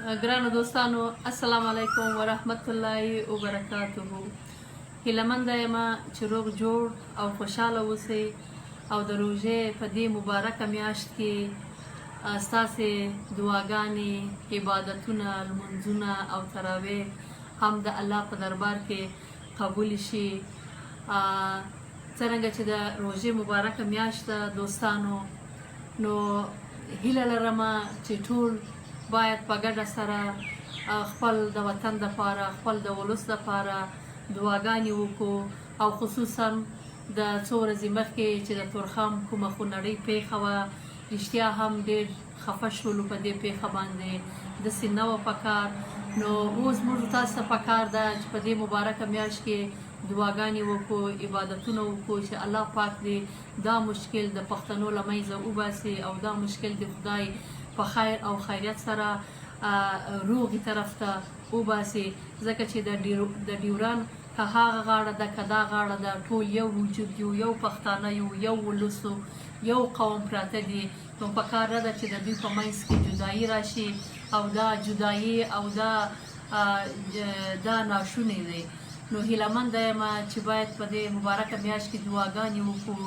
ګرانو دوستانو السلام علیکم ورحمت الله وبرکاته. هیلهمنده یم چې روغ جوړ او خوشحاله اوسئ او د روژې په دې مبارکه میاشت کې ستاسې دعاګانې، عبادتونه، لمونځونه او تراویح هم د الله په دربار کې قبول شي. څرنګه چې د روژې مبارکه میاشت ده دوستانو، نو هیله لرمه چې ټول باید په ګډه سره خپل د وطن دپاره، خپل د ولس دپاره دعاګانې وکړو، او خصوصا د څو ورځې مخکې چې د تورخم کومه خونړۍ پیښه وه، رښتیا هم ډېر خفه شولو په دې پیښه باندې. داسې نه وه پکار. نو اوس موږ تاسو ته پکار ده چې په دې مبارکه میاشت کې دعاګانې وکړو، عبادتونه وکړو چې الله پاک دې دا مشکل د پښتنو له منځه وباسي او دا مشکل د خدای په خیر او خیریت سره روغې طرف ته وباسي. ځکه چې د ډیورن که هغه غاړه ده که دا غاړه ده، ټول یو وجود یو، یو پښتانه یو، یو ولس یو قوم پراته دي. نو پکار نه ده چې د دوی په منځ کې جدایي راشي، او دا جدایي او دا ناشونی دی. نو هیلهمنده یم چې باید په دې مبارکه میاشت کې دعاګانې وکړو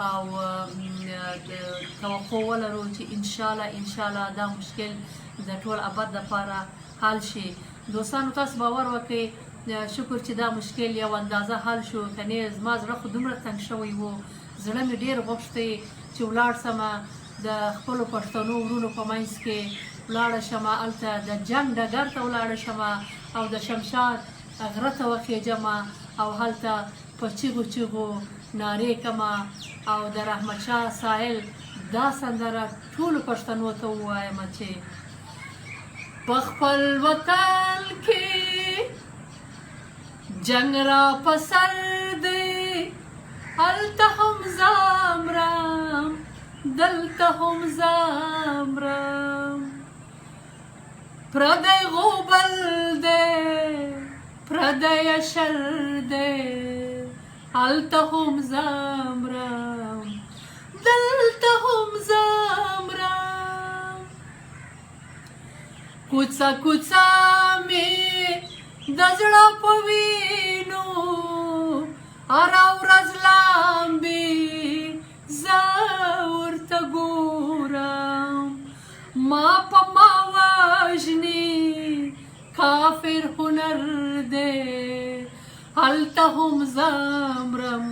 او توقع ولرو چې انشاءالله دا مشکل د ټول ابد دپاره حل شي. دوستانو تاسو باور وکړئ، شکر چې دا مشکل یو اندازه حل شو. کنې زما زړه خو دومره تنګ شوی و، زړه مې ډېر غوښتی چې ولاړ سمه د خپلو پښتنو ورونو په منځ کې ولاړه شمه، هلته د جنګ ډګر ته ولاړه شمه او د شمشاد غره ته وخېږمه او هلته په چیغو چیغو نارې کمه او د رحمت شاه سایل دا سندره ټولو پښتنو ته ووایم چې په خپل وطن کې جنګ را په سر دی، هلته هم زامرم دلته هم زامرم، پردی غوبل دی پردی شر دی، هلته هم زامرم دلته هم زامرم. کوڅه کوڅه مې د زړه په وینو هره ورځ لامبي زه ورته ګورم، ما په ما وژني کافر هنر دی، هلته هم زامرم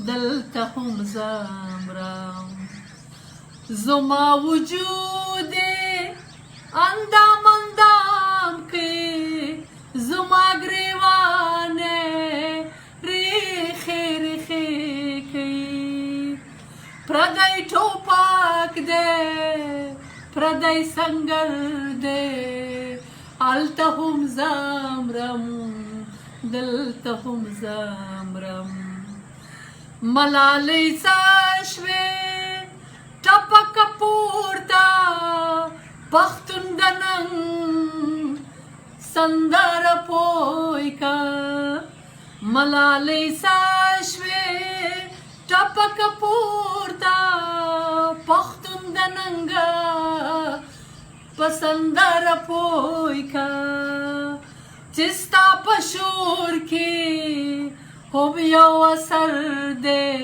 دلته هم زامرم. زما وجود اندام اندام کې زما ګریوانه ریخې ریخې کوي، پردی ټوپک دی پردی سنګر دی، هلته هم زامرم دلته هم زامرم. ملالۍ څه شوې ټپکه پورته پښتون د ننګ سندره پوی که، ملالۍ څه شوې ټپکه پورته پښتون د ننګ په سندره پوی که، چې ستا په شور کې هم یو اثر دی،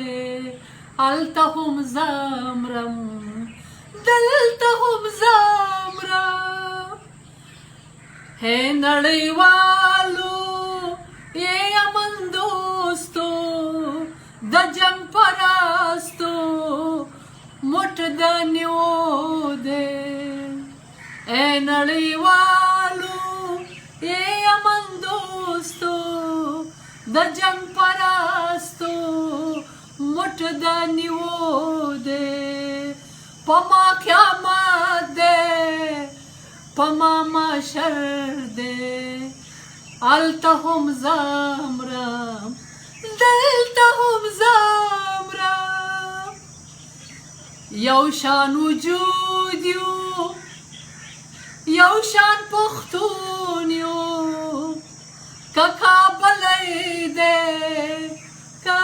هلته هم زامرم دلته هم زامرم. ہے نړیوالو یې امن دوستو د جنګ پرستو موټ د نیو دی، اے نړیوالو یې امن دوستو د جنګ پرستو موټ د نیو دی، په ما قیامت دی په ما محشر دی، هلته هم زامرم دلته هم زامرم. یو شان وجود یو یو شان پښتون یو، که کابلی دی که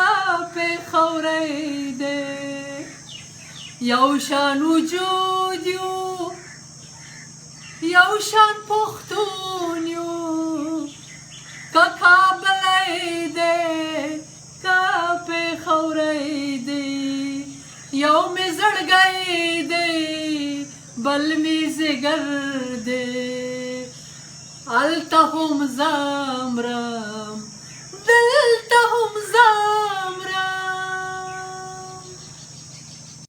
پېښوری دی، یو شان وجود یو یو شان پښتون یو که کابلی دی که پېښوری دی یو مې زړګی دی بل مې ځیګر دی هلته هم زه مرم دلته هم زه